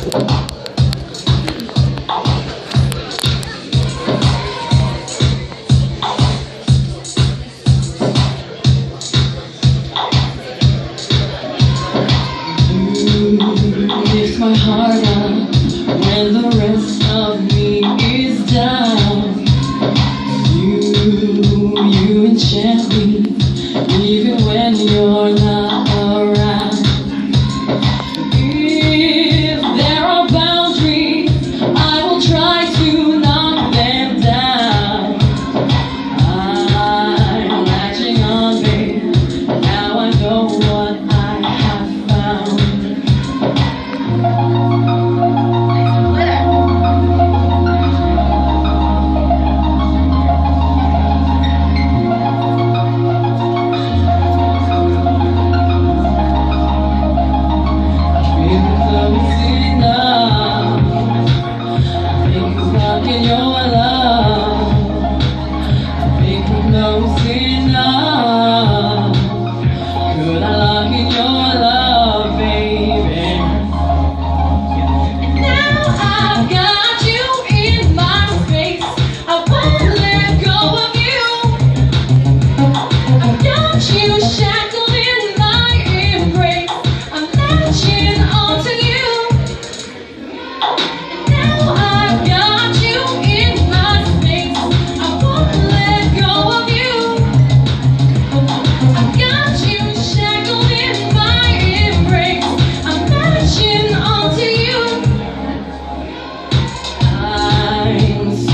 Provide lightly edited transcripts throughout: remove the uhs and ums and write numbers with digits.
Lift my heart up when the rest of me is down. You enchant me even when you're not around. If there are boundaries, I will try to knock them down. I'm latching on, babe. Now I know what I have found.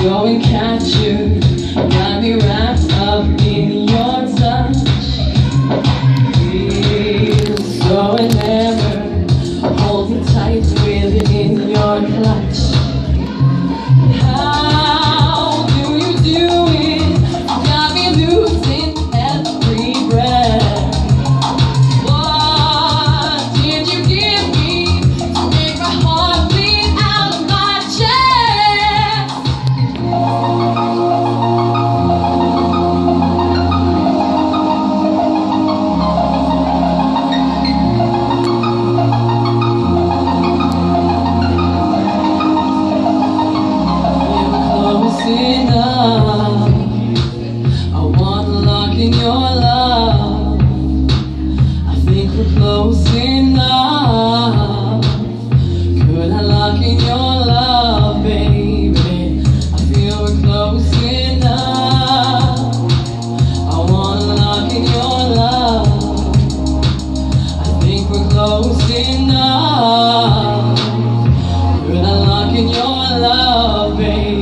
Go and catch you, got me wrapped up in your touch. Feel so enamored, hold me tight within your clutch. How do you do it? Got me losing every breath. What did you give me to make my heart bleed out of my chest? I want to lock in your love. I think we're close enough. Could I lock in your love, baby? I feel we're close enough. I want to lock in your love. I think we're close enough. Could I lock in your love, baby?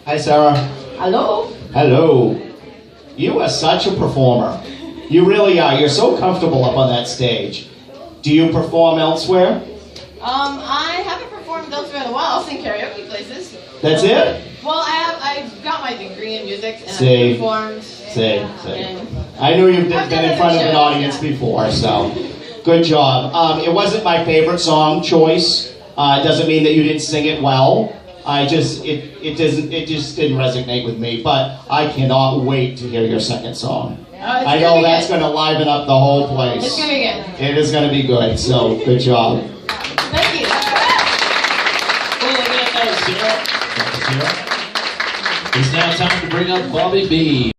Hi, Sarah. Hello. Hello. You are such a performer. You really are. You're so comfortable up on that stage. Do you perform elsewhere? I haven't performed elsewhere in a while. I'll sing karaoke places. That's it? Well, I've got my degree in music and See. I've performed. See. I knew you've been in front of an audience before, so good job. It wasn't my favorite song choice. It doesn't mean that you didn't sing it well. It just didn't resonate with me. But I cannot wait to hear your second song. I know that's going to liven up the whole place. It's going to be good. It is going to be good. So good job. Thank you. It's now time to bring up Bobby B.